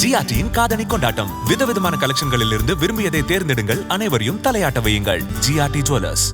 ஜிஆர்டியின் காதணி கொண்டாட்டம். விதவிதமான கலெக்ஷன்களில் இருந்து விரும்பியதை தேர்ந்தெடுங்கள். அனைவரையும் தலையாட்ட வையுங்கள். GRT jewellers.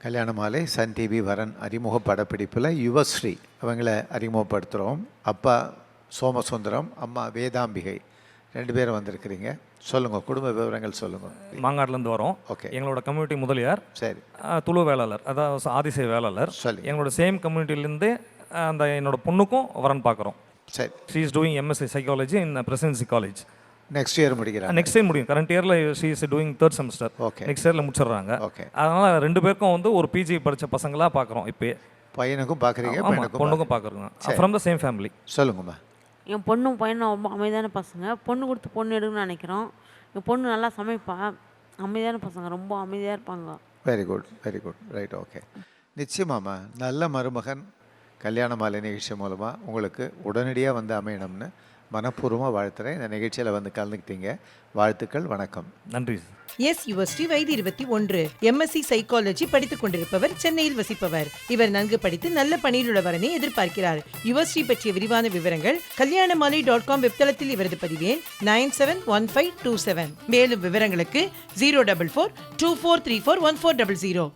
கல்யாண மாலை சன் டிவி வரன் அறிமுக படப்பிடிப்பில் யுவஸ்ரீ அவங்கள அறிமுகப்படுத்துகிறோம். அப்பா சோமசுந்தரம், அம்மா வேதாம்பிகை, 2 பேரும் வந்திருக்கிறீங்க. சொல்லுங்கள், குடும்ப விவரங்கள் சொல்லுங்கள். மாங்காட்லேருந்து வரோம். ஓகே. எங்களோட கம்யூனிட்டி முதலியார். சரி. துளு வேளாளர், அதாவது ஆதிசை வேளாளர். சரி. எங்களோட சேம் கம்யூனிட்டிலேருந்து அந்த என்னோட பொண்ணுக்கும் வரன் பார்க்குறோம். சரி. She is doing MSc psychology in presidency college. Next year முடிக்கிறாங்க. நெக்ஸ்ட் இயர் முடியும். கரண்ட் இயரில் she is doing 3rd semester. Okay. Next இயரில் முடிச்சிடுறாங்க. ஓகே. அதனால் 2 பேருக்கும் வந்து ஒரு பிஜி படித்த பசங்களாக பார்க்குறோம். இப்போ பையனுக்கும் பார்க்குறீங்க, பொண்ணுக்கும் பார்க்குறோங்க. From the same family. சொல்லுங்கம்மா. என் பொண்ணும் பையனும் ரொம்ப அமைதியான பசங்க. பொண்ணு கொடுத்து பொண்ணு எடுக்கணும்னு நினைக்கிறோம். என் பொண்ணு நல்லா சமைப்பா, அமைதியான பசங்க, ரொம்ப அமைதியாக இருப்பாங்க. Very good, very good, right. Okay. நிச்சயமாம்மா, நல்ல மருமகன் கல்யாண மாலை நிகழ்ச்சி மூலமாக உங்களுக்கு உடனடியாக வந்து அமையணும்னு மனப்பூர்வமாக வாழ்த்துறேன். இந்த நிகழ்ச்சியில் வந்து கலந்துக்கிட்டீங்க. வாழ்த்துக்கள், வணக்கம். நன்றி. எஸ் யுவஸ்ரீ, வயது 21, எம்எஸ்சி சைக்காலஜி படித்துக் கொண்டிருப்பவர், சென்னையில் வசிப்பவர். இவர் நன்கு படித்து நல்ல பணியில் உள்ளவரனை எதிர்பார்க்கிறார். யுவஸ்ரீ பற்றிய விரிவான விவரங்கள் kalyanamali.com வெப்தளத்தில் இவரது பதிவேன் 971527. மேலும் விவரங்களுக்கு 04424341400.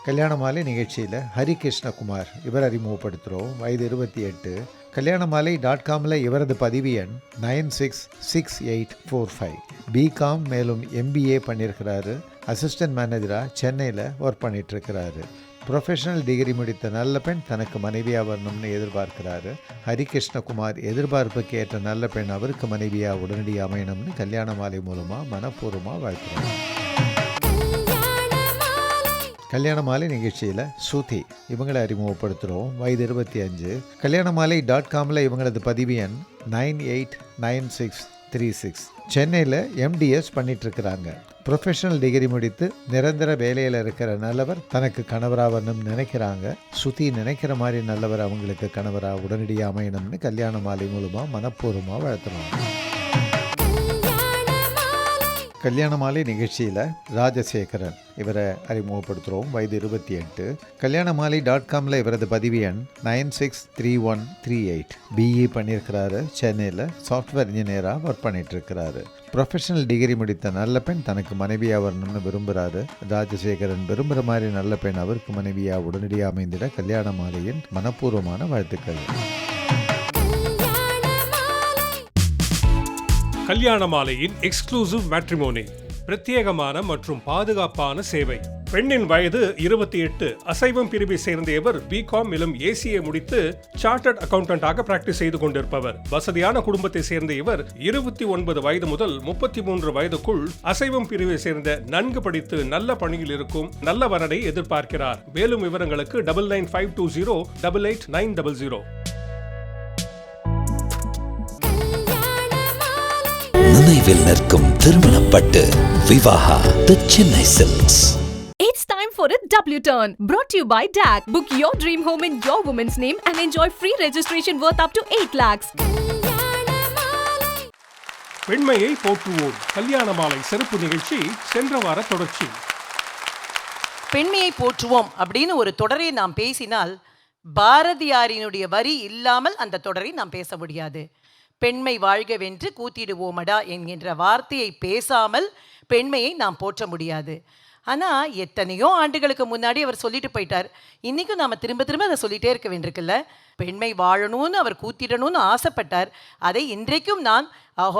கல்யாண மாலை நிகழ்ச்சியில் ஹரிகிருஷ்ணகுமார் இவர் அறிமுகப்படுத்துகிறோம். வயது 28. kalyanamali.comல இவரது பதிவு எண் 966845. பிகாம் மேலும் MBA பண்ணியிருக்கிறாரு. அசிஸ்டன்ட் மேனேஜராக சென்னையில் ஒர்க் பண்ணிகிட்ருக்கிறாரு. ப்ரொஃபஷனல் டிகிரி முடித்த நல்ல பெண் தனக்கு மனைவியாக வரணும்னு எதிர்பார்க்கிறாரு. ஹரிகிருஷ்ணகுமார் எதிர்பார்ப்புக்கு ஏற்ற நல்ல பெண் அவருக்கு மனைவியாக உடனடியாக அமையணும்னு கல்யாண மாலை மூலமாக மனப்பூர்வமாக வாழ்த்துறாங்க. கல்யாண மாலை நிகழ்ச்சியில் ஸ்ருதி இவங்களை அறிமுகப்படுத்துகிறோம். வயது 25. kalyanamali.comல இவங்களது பதிவு எண் 989636. சென்னையில் MDS பண்ணிகிட்ருக்கிறாங்க. ப்ரொஃபஷனல் டிகிரி முடித்து நிரந்தர வேலையில் இருக்கிற நல்லவர் தனக்கு கணவராக வரணும்னு நினைக்கிறாங்க. ஸ்ருதி நினைக்கிற மாதிரி நல்லவர் அவங்களுக்கு கணவராக உடனடியாக அமையணும்னு கல்யாண மாலை மூலமாக மனப்பூர்வமாக வாழ்த்துறாங்க. கல்யாண மாலை நிகழ்ச்சியில் ராஜசேகரன் இவரை அறிமுகப்படுத்துகிறோம். வயது 28. kalyanamali.comல இவரது பதிவு எண் 963138. BE பண்ணியிருக்கிறாரு. சென்னையில் சாஃப்ட்வேர் இன்ஜினியராக ஒர்க் பண்ணிகிட்ருக்கிறாரு. ப்ரொஃபஷனல் டிகிரி முடித்த நல்ல பெண் தனக்கு மனைவியாக வரணும்னு விரும்புகிறாரு. ராஜசேகரன் விரும்புகிற மாதிரி நல்ல பெண் அவருக்கு மனைவியாக உடனடியாக அமைந்திட கல்யாண மாலையின் மனப்பூர்வமான வாழ்த்துக்கள். கல்யாண மாலையின் எக்ஸ்க்ளூசிவ் மேட்ரிமோனி, பிரத்யேகமான மற்றும் பாதுகாப்பான சேவை. பெண்ணின் வயது 28. அசைவம் பிரிவை சேர்ந்த இவர் பிகாம் மேலும் ACA முடித்து சார்ட்டர்ட் அக்கவுண்டன்டாக பிராக்டிஸ் செய்து கொண்டிருப்பவர். வசதியான குடும்பத்தை சேர்ந்த இவர் 29 வயது முதல் 33 வயதுக்குள் அசைவம் பிரிவை சேர்ந்த நன்கு படித்து நல்ல பணியில் இருக்கும் நல்ல வரனை எதிர்பார்க்கிறார். மேலும் விவரங்களுக்கு 9952088900. நினைவில் நிற்கும் திருமணப்பட்டு Vivaha the Chennai silks. It's time for ஒரு W turn. Brought to you by DAC. Book your dream home in your woman's name and enjoy free registration worth up to 8 lakhs. பெண்மையை போற்றுவோம் கல்யாண மாலை சிறப்பு நிகழ்ச்சி சென்ற வார தொடர்ச்சி. பெண்மையை போற்றுவோம் அப்படின்னு ஒரு தொடரை நாம் பேசினால் பாரதியாரினுடைய வரி இல்லாமல் அந்த தொடரை நாம் பேச முடியாது. பெண்மை வாழ்கவென்று கூத்திடுவோமடா என்கின்ற வார்த்தையை பேசாமல் பெண்மையை நாம் போற்ற முடியாது. ஆனால் எத்தனையோ ஆண்டுகளுக்கு முன்னாடி அவர் சொல்லிட்டு போயிட்டார். இன்றைக்கும் நாம் திரும்ப திரும்ப அதை சொல்லிகிட்டே இருக்க வேண்டியிருக்குல்ல. பெண்மை வாழணும்னு அவர் கூத்திடணும்னு ஆசைப்பட்டார். அதை இன்றைக்கும் நான்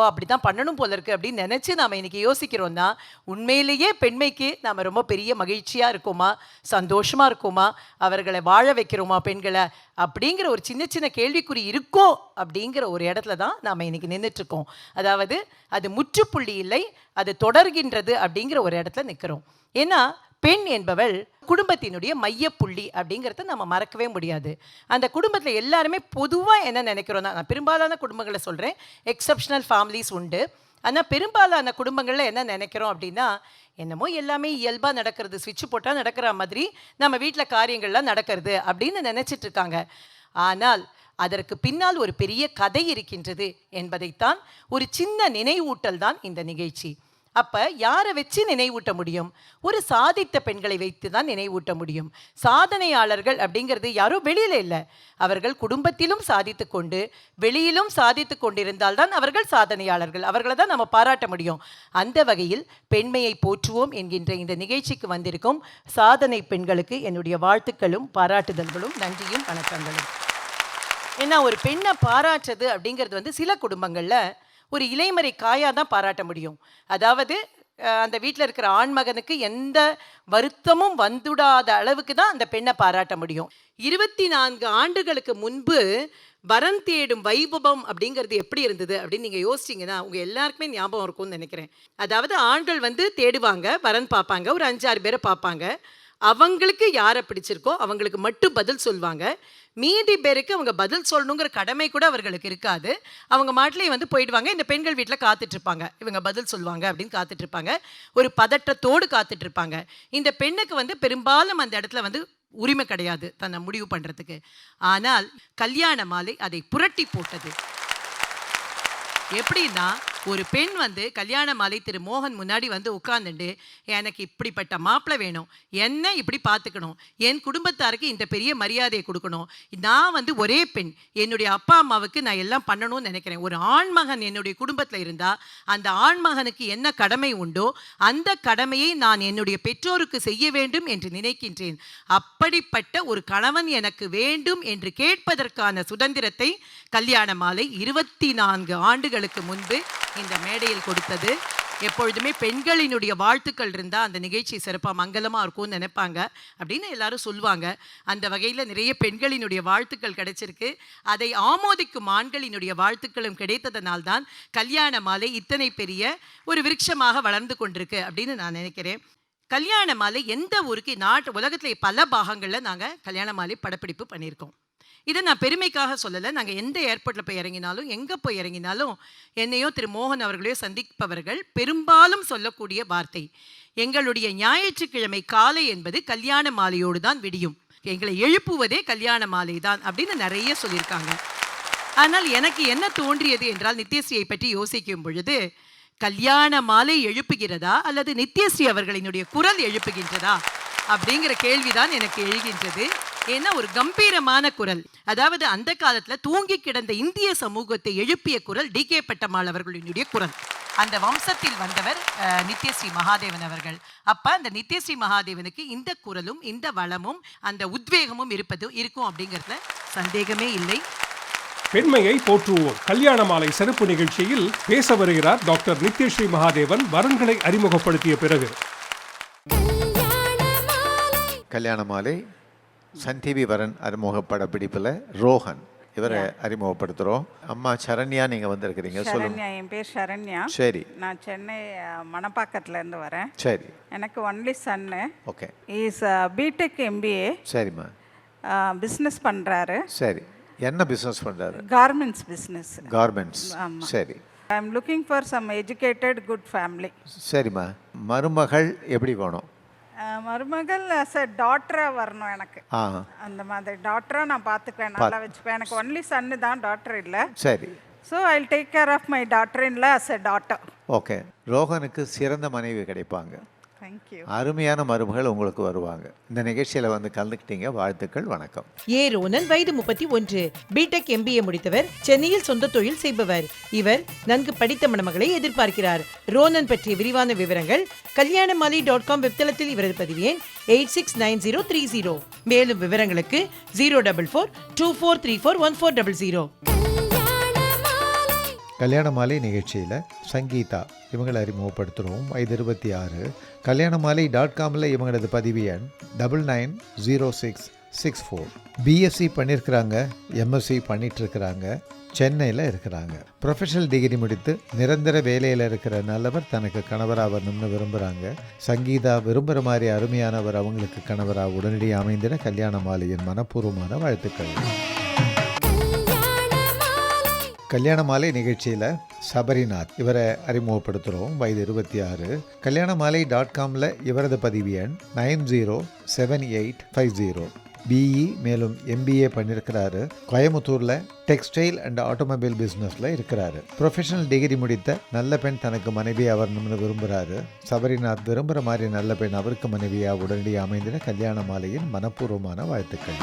அப்படி தான் பண்ணணும் போல இருக்குது அப்படின்னு நினச்சி நாம் இன்றைக்கி யோசிக்கிறோன்னா உண்மையிலேயே பெண்மைக்கு நாம் ரொம்ப பெரிய மகிழ்ச்சியாக இருக்கோமா, சந்தோஷமாக இருக்கோமா, அவர்களை வாழ வைக்கிறோமா பெண்களை அப்படிங்கிற ஒரு சின்ன சின்ன கேள்விக்குறி இருக்கோ அப்படிங்கிற ஒரு இடத்துல தான் நாம் இன்றைக்கி நின்றுட்டுருக்கோம். அதாவது அது முற்றுப்புள்ளி இல்லை, அது தொடர்கின்றது அப்படிங்கிற ஒரு இடத்துல நிற்கிறோம். ஏன்னா பெண் என்பவள் குடும்பத்தினுடைய மையப்புள்ளி அப்படிங்கிறத நம்ம மறக்கவே முடியாது. அந்த குடும்பத்தில் எல்லாருமே பொதுவாக என்ன நினைக்கிறோன்னா, நான் பெரும்பாலான குடும்பங்களை சொல்கிறேன், எக்ஸப்ஷனல் ஃபேமிலிஸ் உண்டு. ஆனால் பெரும்பாலான குடும்பங்களில் என்ன நினைக்கிறோம் அப்படின்னா, என்னமோ எல்லாமே இயல்பாக நடக்கிறது, சுவிட்ச் போட்டால் நடக்கிற மாதிரி நம்ம வீட்டில் காரியங்கள்லாம் நடக்கிறது அப்படின்னு நினச்சிட்டு இருக்காங்க. ஆனால் அதற்கு பின்னால் ஒரு பெரிய கதை இருக்கின்றது என்பதைத்தான் ஒரு சின்ன நினைவூட்டல் தான் இந்த நிகழ்ச்சி. அப்போ யாரை வச்சு நினைவூட்ட முடியும்? ஒரு சாதித்த பெண்களை வைத்து தான் நினைவூட்ட முடியும். சாதனையாளர்கள் அப்படிங்கிறது யாரும் வெளியில் இல்லை, அவர்கள் குடும்பத்திலும் சாதித்து கொண்டு வெளியிலும் சாதித்து கொண்டிருந்தால்தான் அவர்கள் சாதனையாளர்கள். அவர்களை தான் நம்ம பாராட்ட முடியும். அந்த வகையில் பெண்மையை போற்றுவோம் என்கின்ற இந்த நிகழ்ச்சிக்கு வந்திருக்கும் சாதனை பெண்களுக்கு என்னுடைய வாழ்த்துக்களும் பாராட்டுதல்களும் நன்றியும் வணக்கங்களும். ஏன்னா ஒரு பெண்ணை பாராட்டுறது அப்படிங்கிறது சில குடும்பங்களில் ஒரு இலைமறை காயாக தான் பாராட்ட முடியும். அதாவது அந்த வீட்டில் இருக்கிற ஆண்மகனுக்கு எந்த வருத்தமும் வந்துடாத அளவுக்கு தான் அந்த பெண்ணை பாராட்ட முடியும். 24 ஆண்டுகளுக்கு முன்பு வரன் தேடும் வைபவம் அப்படிங்கிறது எப்படி இருந்தது அப்படின்னு நீங்கள் யோசிச்சிங்கன்னா உங்கள் எல்லாருக்குமே ஞாபகம் இருக்கும்னு நினைக்கிறேன். அதாவது ஆண்கள் தேடுவாங்க, வரன் பார்ப்பாங்க, ஒரு 5-6 பேரை பார்ப்பாங்க. அவங்களுக்கு யாரை பிடிச்சிருக்கோ அவங்களுக்கு மட்டும் பதில் சொல்லுவாங்க. மீதி பேருக்கு அவங்க பதில் சொல்லணுங்கிற கடமை கூட அவர்களுக்கு இருக்காது. அவங்க மாட்டிலேயே போயிடுவாங்க. இந்த பெண்கள் வீட்டில் காத்துட்ருப்பாங்க, இவங்க பதில் சொல்லுவாங்க அப்படின்னு காத்துட்ருப்பாங்க. ஒரு பதற்றத்தோடு காத்துட்ருப்பாங்க. இந்த பெண்ணுக்கு பெரும்பாலும் அந்த இடத்துல உரிமை கிடையாது தன்னை முடிவு பண்ணுறதுக்கு. ஆனால் கல்யாண மாலை அதை புரட்டி போட்டது. எப்படின்னா ஒரு பெண் கல்யாண மாலை திரு மோகன் முன்னாடி உட்கார்ந்துட்டு எனக்கு இப்படிப்பட்ட மாப்பிள்ளை வேணும், என்ன இப்படி பார்த்துக்கணும், என் குடும்பத்தாருக்கு இந்த பெரிய மரியாதையை கொடுக்கணும், நான் ஒரே பெண், என்னுடைய அப்பா அம்மாவுக்கு நான் எல்லாம் பண்ணணும்னு நினைக்கிறேன். ஒரு ஆண்மகன் என்னுடைய குடும்பத்தில் இருந்தால் அந்த ஆண்மகனுக்கு என்ன கடமை உண்டோ அந்த கடமையை நான் என்னுடைய பெற்றோருக்கு செய்ய வேண்டும் என்று நினைக்கின்றேன். அப்படிப்பட்ட ஒரு கணவன் எனக்கு வேண்டும் என்று கேட்பதற்கான சுதந்திரத்தை கல்யாண மாலை 24 ஆண்டுகளுக்கு முன்பு இந்த மேடையில் கொடுத்தது. எப்பொழுதுமே பெண்களினுடைய வாழ்த்துக்கள் இருந்தால் அந்த நிகழ்ச்சி சிறப்பாக மங்களமாக இருக்கும்னு நினைப்பாங்க அப்படின்னு எல்லாரும் சொல்லுவாங்க. அந்த வகையில் நிறைய பெண்களினுடைய வாழ்த்துக்கள் கிடைச்சிருக்கு. அதை ஆமோதிக்கும் ஆண்களினுடைய வாழ்த்துக்களும் கிடைத்ததனால்தான் கல்யாண மாலை இத்தனை பெரிய ஒரு விருட்சமாக வளர்ந்து கொண்டிருக்கு அப்படின்னு நான் நினைக்கிறேன். கல்யாண மாலை எந்த ஊருக்கு உலகத்தில் பல பாகங்களில் நாங்கள் கல்யாண மாலை படப்பிடிப்பு பண்ணியிருக்கோம். இதை நான் பெருமைக்காக சொல்லலை. நாங்கள் எந்த ஏர்போர்ட்டில் போய் இறங்கினாலும் எங்கே போய் இறங்கினாலும் என்னையோ திரு மோகன் அவர்களையோ சந்திப்பவர்கள் பெரும்பாலும் சொல்லக்கூடிய வார்த்தை, எங்களுடைய ஞாயிற்றுக்கிழமை காலை என்பது கல்யாண மாலையோடு தான் விடியும், எங்களை எழுப்புவதே கல்யாண மாலை தான் அப்படின்னு நிறைய சொல்லியிருக்காங்க. ஆனால் எனக்கு என்ன தோன்றியது என்றால், நித்யஸ்ரீயை பற்றி யோசிக்கும் பொழுது கல்யாண மாலை எழுப்புகிறதா அல்லது நித்யஸ்ரீ அவர்களினுடைய குரல் எழுப்புகின்றதா அப்படிங்கிற கேள்விதான் எனக்கு எழுகின்றது. ஏன்னா ஒரு கம்பீரமான குரல், அதாவது அந்த காலத்தில் தூங்கி கிடந்த இந்திய சமூகத்தை எழுப்பிய குரல் DK பட்டம்மாள் அவர்களினுடைய குரல். அந்த வம்சத்தில் வந்தவர் நித்யஸ்ரீ மகாதேவன் அவர்கள். அப்போ அந்த நித்யஸ்ரீ மகாதேவனுக்கு இந்த குரலும் இந்த வளமும் அந்த உத்வேகமும் இருக்கும் அப்படிங்கிறதுல சந்தேகமே இல்லை. பெண்மையை போற்றுவோம் கல்யாண மாலை சிறப்பு நிகழ்ச்சியில் பேச வருகிறார் டாக்டர் நித்யஸ்ரீ மகாதேவன். வரன்களை அறிமுகப்படுத்திய பிறகு கல்யாண மாலை சன் டிவி வரன் அறிமுக படப்பிடிப்பில் ரோஹன் இவரை அறிமுகப்படுத்துகிறோம். அம்மா சரண்யா, நீங்கள் வந்திருக்கிறீங்க, சொல்லுங்க. என் பேர் சரண்யா. சரி. நான் சென்னை மணப்பாக்கத்துலேருந்து வரேன். சரி. எனக்கு only son. Okay. Is BTech MBA. சரிம்மா. பிஸ்னஸ் பண்ணுறாரு. சரி. என்ன பிஸ்னஸ் பண்ணுறாரு? Garments business. கார்மெண்ட்ஸ். சரி. I am looking for some educated good family. சரிம்மா. மருமகள் எப்படி வேணும்? மருமகள் அஸ் அ டாட்டராக வரணும் எனக்கு. ஆ அந்த மாதிரி டாட்டராக நான் பார்த்துக்குவேன், நல்லா வச்சுப்பேன். எனக்கு ஒன்லி சன்னு தான், டாட்டர் இல்லை. சரி, so I take care of my daughter in law as a daughter. Okay. ரோஹனுக்கு சிறந்த மனைவி கிடைப்பாங்க. தேங்க்யூ. அருமையான மருமகள் உங்களுக்கு வருவாங்க. இந்த நிகழ்ச்சியில் வந்து கலந்துக்கிட்டீங்க, வாழ்த்துக்கள், வணக்கம். ஏ ரோனன் வயது 31, பிடெக் எம்பிஏ முடித்தவர், சென்னையில் சொந்த தொழில் செய்பவர். இவர் நன்கு படித்த மணமகளை எதிர்பார்க்கிறார். ரோனன் பற்றிய விரிவான விவரங்கள் kalyanamali.com வெப்தளத்தில் இவரது பதிவு எண் 869030. மேலும் விவரங்களுக்கு 04424341400. கல்யாண மாலை நிகழ்ச்சியில் சங்கீதா இவங்களை அறிமுகப்படுத்துகிறோம். வயது 26. kalyanamali.comல இவங்களது பதிவு எண் 990664. பிஎஸ்சி பண்ணியிருக்கிறாங்க, எம்எஸ்சி பண்ணிகிட்ருக்கிறாங்க, சென்னையில் இருக்கிறாங்க. ப்ரொஃபஷனல் டிகிரி முடித்து நிரந்தர வேலையில் இருக்கிற நல்லவர் தனக்கு கணவராக வரணும்னு விரும்புகிறாங்க. சங்கீதா விரும்புகிற மாதிரி அருமையானவர் அவங்களுக்கு கணவராக உடனடியாக அமைந்திட கல்யாண மாலையின் மனப்பூர்வமான வாழ்த்துக்கள். கல்யாண மாலை நிகழ்ச்சியில் சபரிநாத் இவரை அறிமுகப்படுத்துகிறோம். வயது 26. kalyanamali.comல இவரது பதிவு எண் 907850. பிஇ மேலும் எம்பிஏ பண்ணியிருக்கிறாரு. கோயம்புத்தூரில் டெக்ஸ்டைல் அண்ட் ஆட்டோமொபைல் பிஸ்னஸில் இருக்கிறாரு. ப்ரொஃபஷனல் டிகிரி முடித்த நல்ல பெண் தனக்கு மனைவியாக வரணும்னு விரும்புகிறாரு. சபரிநாத் விரும்புகிற மாதிரி நல்ல பெண் அவருக்கு மனைவியாக உடனடியாக அமைந்திட கல்யாண மாலையின் மனப்பூர்வமான வாழ்த்துக்கள்.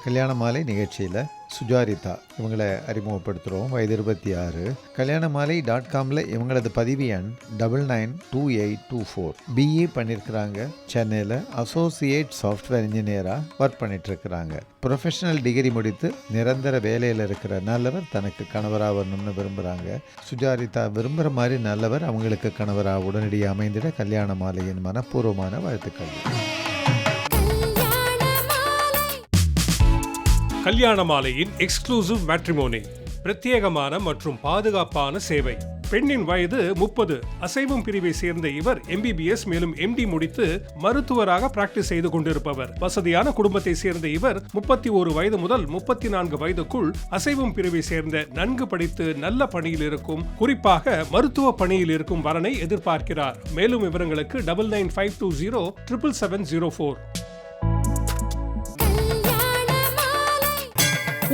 கல்யாண மாலை நிகழ்ச்சியில் சுஜாரிதா இவங்களை அறிமுகப்படுத்துகிறோம். வயது 26. kalyanamali.comல இவங்களது பதிவு எண் 992824. பிஇ பண்ணியிருக்கிறாங்க. சென்னையில் அசோசியேட் சாஃப்ட்வேர் இன்ஜினியராக ஒர்க் பண்ணிகிட்ருக்கிறாங்க. ப்ரொஃபஷனல் டிகிரி முடித்து நிரந்தர வேலையில் இருக்கிற நல்லவர் தனக்கு கணவராக வரணும்னு விரும்புகிறாங்க. சுஜாரிதா விரும்புகிற மாதிரி நல்லவர் அவங்களுக்கு கணவராக உடனடியாக அமைந்திட கல்யாண மாலையின் மனப்பூர்வமான வாழ்த்துக்கள். கல்யாண மாலையின் எக்ஸ்க்ளூசிவ் மேட்ரிமோனி, பிரத்யேகமான மற்றும் பாதுகாப்பான சேவை. பெண்ணின் வயது 30. அசைவம் பிரிவை சேர்ந்த இவர் எம்பிபிஎஸ் மேலும் எம்டி முடித்து மருத்துவராக பிராக்டிஸ் செய்து கொண்டிருப்பவர். வசதியான குடும்பத்தை சேர்ந்த இவர் 31 வயது முதல் 34 வயதுக்குள் அசைவம் பிரிவை சேர்ந்த நன்கு படித்து நல்ல பணியில் இருக்கும், குறிப்பாக மருத்துவ பணியில் இருக்கும் வரனை எதிர்பார்க்கிறார். மேலும் விவரங்களுக்கு 9952077704.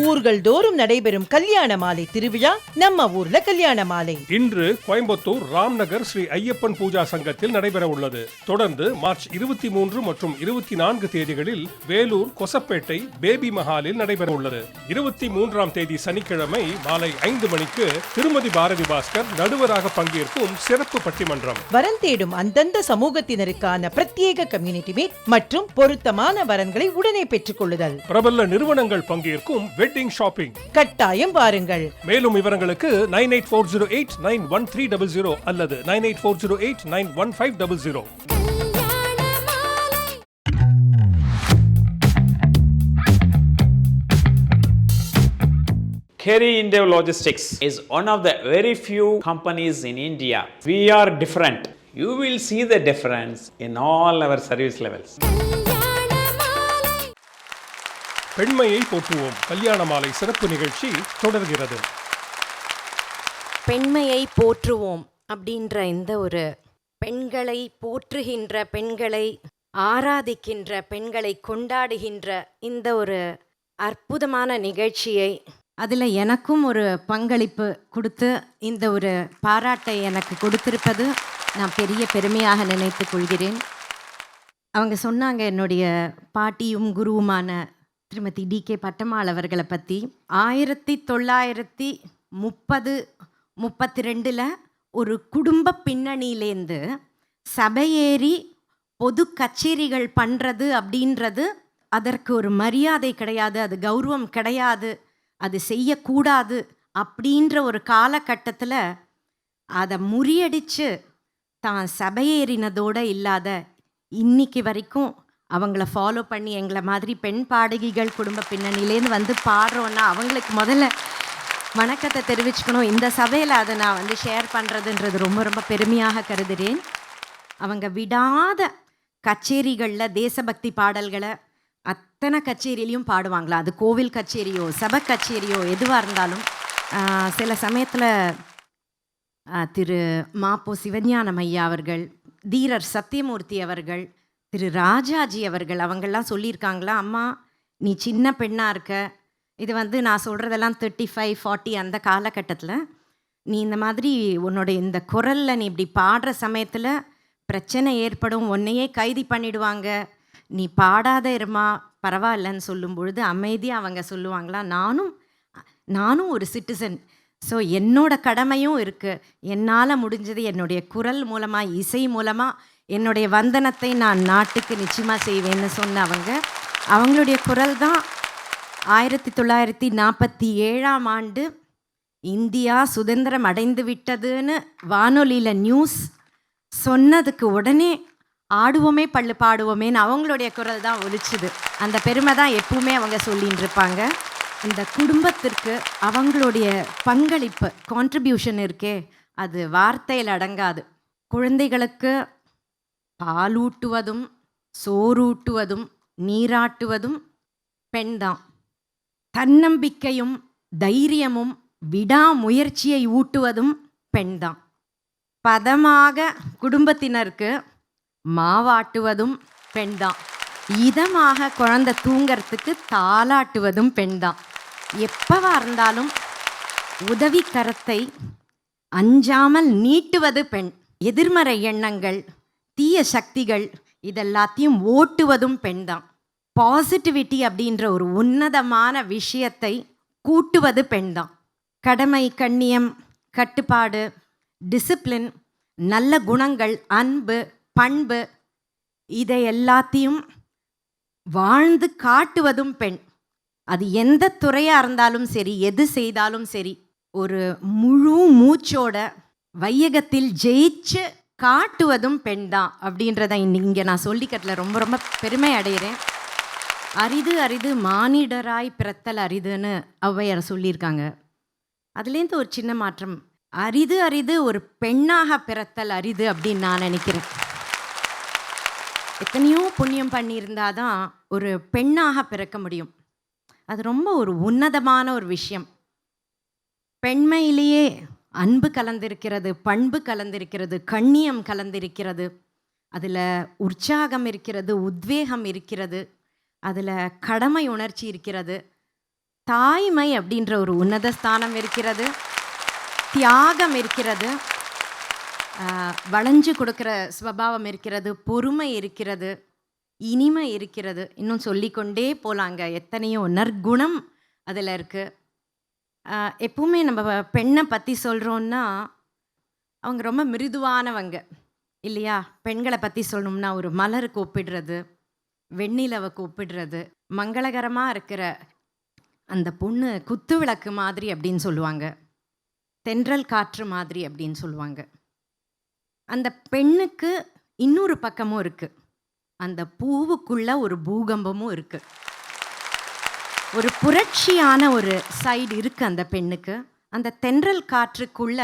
ஊர்கள் தோறும் நடைபெறும் கல்யாண மாலை திருவிழா நம்ம ஊர்ல கல்யாண மாலை. இன்று கோயம்புத்தூர் ராம்நகர் ஸ்ரீ ஐயப்பன் பூஜா சங்கத்தில் நடைபெற உள்ளது. தொடர்ந்து மார்ச் 23 மற்றும் 24 தேதிகளில் வேலூர் கொசப்பேட்டை பேபி மஹாலில் நடைபெற உள்ளது. 23ஆம் தேதி சனிக்கிழமை மாலை 5 மணிக்கு திருமதி பாரதி பாஸ்கர் நடுவராக பங்கேற்கும் சிறப்பு பட்டிமன்றம். வரன் தேடும் அந்தந்த சமூகத்தினருக்கான பிரத்யேக கம்யூனிட்டி மீட் மற்றும் பொருத்தமான வரன்களை உடனே பெற்றுக் கொள்ளுதல். பிரபல நிறுவனங்கள் பங்கேற்கும் வெட்டிங் ஷாப்பிங். கட்டாயம் வாருங்கள். மேலும் விவரங்களுக்கு 9840891300 அல்லது 9840891500. Kerry Indo Logistics is one of the very few companies in India. We are different. You will see the difference in all our service levels. பெண்மையை போற்றுவோம் கல்யாண மாலை சிறப்பு நிகழ்ச்சி தொடர்கிறது. பெண்மையை போற்றுவோம் அப்படின்ற இந்த ஒரு பெண்களை போற்றுகின்ற, பெண்களை ஆராதிக்கின்ற, பெண்களை கொண்டாடுகின்ற இந்த ஒரு அற்புதமான நிகழ்ச்சியை, அதில் எனக்கும் ஒரு பங்களிப்பு கொடுத்து இந்த ஒரு பாராட்டை எனக்கு கொடுத்திருப்பது நான் பெரிய பெருமையாக நினைத்துக் கொள்கிறேன். அவங்க சொன்னாங்க, என்னுடைய பாட்டியும் குருவுமான திருமதி DK பட்டம்மாள் அவர்களை பற்றி. 1930-32 ஒரு குடும்ப பின்னணியிலேருந்து சபையேறி பொது கச்சேரிகள் பண்ணுறது அப்படின்றது அதற்கு ஒரு மரியாதை கிடையாது, அது கௌரவம் கிடையாது, அது செய்யக்கூடாது அப்படின்ற ஒரு காலகட்டத்தில் அதை முறியடித்து தான் சபையேறினதோடு இல்லாத இன்னைக்கு வரைக்கும் அவங்கள ஃபாலோ பண்ணி எங்களை மாதிரி பெண் பாடகிகள் குடும்ப பின்னணியிலேருந்து வந்து பாடுறோன்னா அவங்களுக்கு முதல்ல வணக்கத்தை தெரிவிச்சுக்கணும். இந்த சபையில் அதை நான் ஷேர் பண்ணுறதுன்றது ரொம்ப ரொம்ப பெருமையாக கருதுகிறேன். அவங்க விடாத கச்சேரிகளில் தேசபக்தி பாடல்களை அத்தனை கச்சேரியிலையும் பாடுவாங்களா, அது கோவில் கச்சேரியோ சபை கச்சேரியோ எதுவாக இருந்தாலும். சில சமயத்தில் திரு மாப்போ சிவஞானம் ஐயா அவர்கள், தீரர் சத்தியமூர்த்தி அவர்கள், திரு ராஜாஜி அவர்கள், அவங்கெல்லாம் சொல்லியிருக்காங்களா, அம்மா நீ சின்ன பெண்ணாக இருக்க, இது நான் சொல்கிறதெல்லாம் 35, 40 அந்த காலகட்டத்தில், நீ இந்த மாதிரி உன்னோட இந்த குரலில் நீ இப்படி பாடுற சமயத்தில் பிரச்சனை ஏற்படும், உன்னையே கைது பண்ணிடுவாங்க, நீ பாடாத இருமா பரவாயில்லன்னு சொல்லும் பொழுது அமைதியாக அவங்க சொல்லுவாங்களா, நானும் ஒரு சிட்டிசன், ஸோ என்னோட கடமையும் இருக்குது, என்னால் முடிஞ்சது என்னுடைய குரல் மூலமாக, இசை மூலமாக என்னுடைய வந்தனத்தை நான் நாட்டுக்கு நிச்சயமாக செய்வேன்னு சொன்ன அவங்களுடைய குரல் தான் 1947ஆம் ஆண்டு இந்தியா சுதந்திரம் அடைந்து விட்டதுன்னு வானொலியில் நியூஸ் சொன்னதுக்கு உடனே ஆடுவோமே பள்ளு பாடுவோமேன்னு அவங்களுடைய குரல் தான் ஒலிச்சுது. அந்த பெருமை தான் எப்பவுமே அவங்க சொல்லின்னு இருப்பாங்க. இந்த குடும்பத்திற்கு அவங்களுடைய பங்களிப்பு, கான்ட்ரிபியூஷன் இருக்கே, அது வார்த்தையில் அடங்காது. குழந்தைகளுக்கு பாலூட்டுவதும் சோறூட்டுவதும் நீராட்டுவதும் பெண்தான். தன்னம்பிக்கையும் தைரியமும் விடாமுயற்சியை ஊட்டுவதும் பெண்தான். பதமாக குடும்பத்தினருக்கு மாவாட்டுவதும் பெண்தான். இதமாக குழந்தை தூங்கிறதுக்கு தாலாட்டுவதும் பெண்தான். எப்பவா இருந்தாலும் உதவி கரத்தை அஞ்சாமல் நீட்டுவது பெண். எதிர்மறை எண்ணங்கள், தீய சக்திகள் இதெல்லாத்தையும் ஓட்டுவதும் பெண்தான். பாசிட்டிவிட்டி அப்படின்ற ஒரு உன்னதமான விஷயத்தை கூட்டுவது பெண்தான். கடமை, கண்ணியம், கட்டுப்பாடு, டிசிப்ளின், நல்ல குணங்கள், அன்பு, பண்பு இதை எல்லாத்தையும் வாழ்ந்து காட்டுவதும் பெண். அது எந்த துறையாக இருந்தாலும் சரி, எது செய்தாலும் சரி, ஒரு முழு மூச்சோட வையகத்தில் ஜெயிச்சு காட்டுவதும் பெண் தான் அப்படின்றத இங்கே நான் சொல்லிக்கிறதுல ரொம்ப ரொம்ப பெருமை அடைகிறேன். அரிது அரிது மானிடராய் பிறத்தல் அரிதுன்னு ஔவையார் சொல்லியிருக்காங்க. அதுலேருந்து ஒரு சின்ன மாற்றம், அரிது அரிது ஒரு பெண்ணாக பிறத்தல் அரிது அப்படின்னு நான் நினைக்கிறேன். எத்தனையோ புண்ணியம் பண்ணியிருந்தாதான் ஒரு பெண்ணாக பிறக்க முடியும். அது ரொம்ப ஒரு உன்னதமான ஒரு விஷயம். பெண்மையிலேயே அன்பு கலந்திருக்கிறது, பண்பு கலந்திருக்கிறது, கண்ணியம் கலந்திருக்கிறது, அதில் உற்சாகம் இருக்கிறது, உத்வேகம் இருக்கிறது, அதில் கடமை உணர்ச்சி இருக்கிறது, தாய்மை அப்படின்ற ஒரு உன்னத ஸ்தானம் இருக்கிறது, தியாகம் இருக்கிறது, வளைஞ்சு கொடுக்குற ஸ்வபாவம் இருக்கிறது, பொறுமை இருக்கிறது, இனிமை இருக்கிறது, இன்னும் சொல்லிக்கொண்டே போகலாங்க. எத்தனையோ நற்குணம் அதில் இருக்குது. எப்பவுமே நம்ம பெண்ணை பற்றி சொல்கிறோன்னா அவங்க ரொம்ப மிருதுவானவங்க இல்லையா? பெண்களை பற்றி சொல்லணும்னா ஒரு மலருக்கு ஒப்பிடுறது, வெண்ணிலவுக்கு ஒப்பிடுறது, மங்களகரமாக இருக்கிற அந்த பொண்ணு குத்து விளக்கு மாதிரி அப்படின்னு சொல்லுவாங்க, தென்றல் காற்று மாதிரி அப்படின்னு சொல்லுவாங்க. அந்த பெண்ணுக்கு இன்னொரு பக்கமும் இருக்குது, அந்த பூவுக்குள்ள ஒரு பூகம்பமும் இருக்குது, ஒரு புரட்சியான ஒரு சைடு இருக்குது அந்த பெண்ணுக்கு. அந்த தென்றல் காற்றுக்குள்ள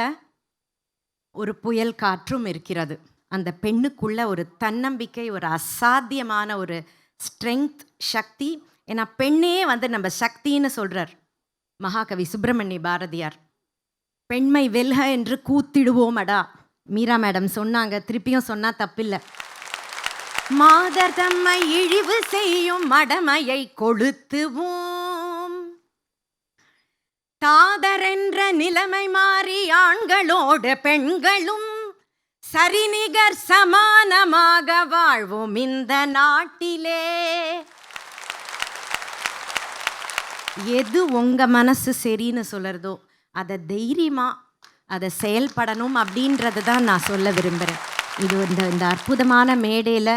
ஒரு புயல் காற்றும் இருக்கிறது. அந்த பெண்ணுக்குள்ள ஒரு தன்னம்பிக்கை, ஒரு அசாத்தியமான ஒரு ஸ்ட்ரெங்க், சக்தி. ஏன்னா பெண்ணே நம்ம சக்தின்னு சொல்கிறார் மகாகவி சுப்பிரமணிய பாரதியார். பெண்மை வெல்க என்று கூத்திடுவோமடா, மீரா மேடம் சொன்னாங்க, திருப்பியும் சொன்னால் தப்பில்லை. மாதர் தம்மை இழிவு செய்யும் மடமையை கொளுத்துவோம், தாதரென்ற நிலைமை மாறி ஆண்களோடு பெண்களும் சரிநிகர் சமானமாக வாழ்வோம் இந்த நாட்டிலே. எது உங்கள் மனசு சரின்னு சொல்கிறதோ அதை தைரியமாக அதை செயல்படணும் அப்படின்றது தான் நான் சொல்ல விரும்புகிறேன். இது இந்த அற்புதமான மேடையில்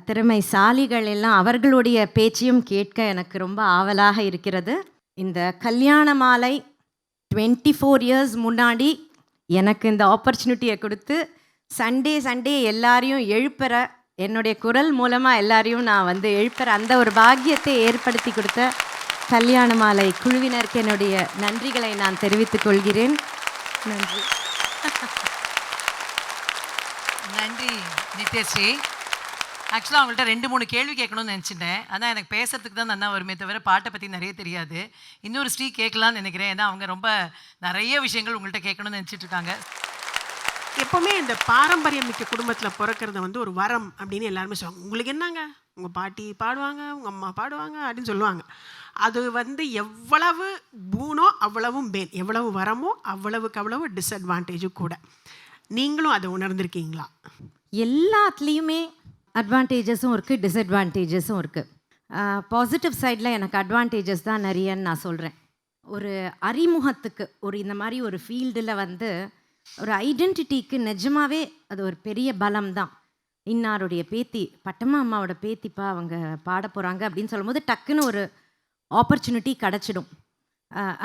திறமைசாலிகள் எல்லாம் அவர்களுடைய பேச்சையும் கேட்க எனக்கு ரொம்ப ஆவலாக இருக்கிறது. இந்த கல்யாண மாலை 24 இயர்ஸ் முன்னாடி எனக்கு இந்த ஆப்பர்ச்சுனிட்டியை கொடுத்து சண்டே எல்லாரையும் எழுப்புற, என்னுடைய குரல் மூலமாக எல்லாரையும் நான் எழுப்புற அந்த ஒரு பாக்கியத்தை ஏற்படுத்தி கொடுத்த கல்யாண மாலை குழுவினருக்கு என்னுடைய நன்றிகளை நான் தெரிவித்துக் கொள்கிறேன். நன்றி. நன்றி நித்யஸ்ரீ. ஆக்சுவலாக அவங்கள்ட்ட 2-3 கேள்வி கேட்கணும்னு நினச்சிட்டேன். ஆனால் எனக்கு பேசுறதுக்கு தான் நல்லா வருமே தவிர பாட்டை பற்றி நிறைய தெரியாது. இன்னொரு ஸ்ரீ கேட்கலான்னு நினைக்கிறேன், ஏன்னா அவங்க ரொம்ப நிறைய விஷயங்கள் உங்கள்கிட்ட கேட்கணும்னு நினச்சிட்டு இருக்காங்க. எப்போவுமே இந்த பாரம்பரியம் மிக்க குடும்பத்தில் பிறக்கிறது வந்து ஒரு வரம் அப்படின்னு எல்லாருமே சொல்லுவாங்க. உங்களுக்கு என்னங்க, உங்கள் பாட்டி பாடுவாங்க, உங்கள் அம்மா பாடுவாங்க அப்படின்னு சொல்லுவாங்க. அது வந்து எவ்வளவு பூனோ அவ்வளவும் பேன், எவ்வளவு வரமோ அவ்வளவுக்கு அவ்வளவு டிஸ்அட்வான்டேஜும் கூட. நீங்களும் அதை உணர்ந்திருக்கீங்களா? எல்லாத்துலேயுமே அட்வான்டேஜஸும் இருக்குது, டிஸ்அட்வான்டேஜஸும் இருக்குது. பாசிட்டிவ் சைடில் எனக்கு அட்வான்டேஜஸ் தான் நிறையன்னு நான் சொல்கிறேன். ஒரு அறிமுகத்துக்கு ஒரு இந்த மாதிரி ஒரு ஃபீல்டில் வந்து ஒரு ஐடென்டிட்டிக்கு நிஜமாகவே அது ஒரு பெரிய பலம் தான். இன்னாருடைய பேத்தி, பட்டம்மா அம்மாவோட பேத்திப்பா அவங்க பாட போகிறாங்க அப்படின்னு சொல்லும்போது டக்குன்னு ஒரு ஆப்பர்ச்சுனிட்டி கிடச்சிடும்.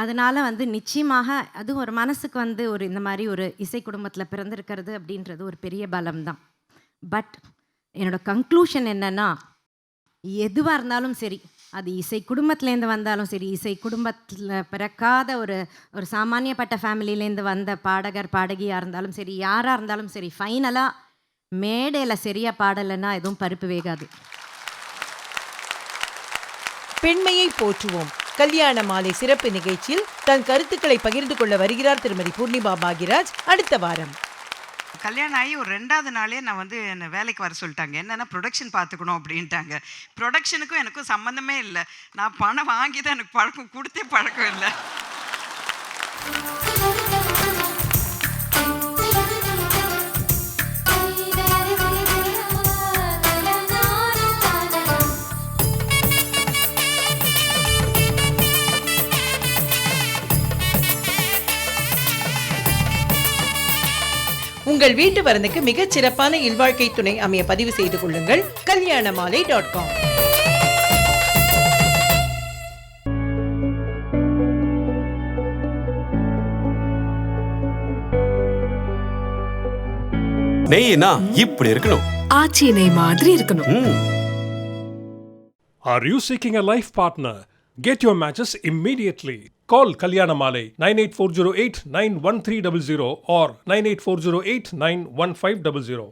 அதனால் வந்து நிச்சயமாக அது ஒரு மனசுக்கு வந்து ஒரு இந்த மாதிரி ஒரு இசை குடும்பத்தில் பிறந்திருக்கிறது அப்படின்றது ஒரு பெரிய பலம் தான். பட் என்னோடய கன்க்ளூஷன் என்னென்னா, எதுவாக இருந்தாலும் சரி, அது இசை குடும்பத்துலேருந்து வந்தாலும் சரி, இசை குடும்பத்தில் பிறக்காத ஒரு ஒரு சாமானியப்பட்ட ஃபேமிலியிலேருந்து வந்த பாடகர் பாடகியாக இருந்தாலும் சரி, யாராக இருந்தாலும் சரி, ஃபைனலாக மேடையில் சரியாக பாடலைன்னா எதுவும் பருப்பு வேகாது. பெண்மையை போற்றுவோம் கல்யாண மாலை சிறப்பு நிகழ்ச்சியில் தன் கருத்துக்களை பகிர்ந்து கொள்ள வருகிறார் திருமதி பூர்ணிமா பாக்யராஜ். அடுத்த வாரம் கல்யாணம் ஆகி ஒரு 2வது நாளே நான் வந்து என்னை வேலைக்கு வர சொல்லிட்டாங்க. என்னென்னா ப்ரொடக்ஷன் பார்த்துக்கணும் அப்படின்ட்டாங்க. ப்ரொடக்ஷனுக்கும் எனக்கும் சம்மந்தமே இல்லை. நான் பணம் வாங்கி தான் எனக்கு பழக்கம், கொடுத்தே பழக்கம் இல்லை. உங்கள் வீட்டு வரனுக்கு மிகச் சிறப்பான இல்வாழ்க்கை துணை அமைய பதிவு செய்து கொள்ளுங்கள் kalyanamaalai.com. நெய்னா இப்படி இருக்கணும், ஆச்சி நெய் மாதிரி இருக்கணும். Are you seeking a life partner? Get your matches immediately. Call Kalyana Malai 98408 91300 or 98408 91500.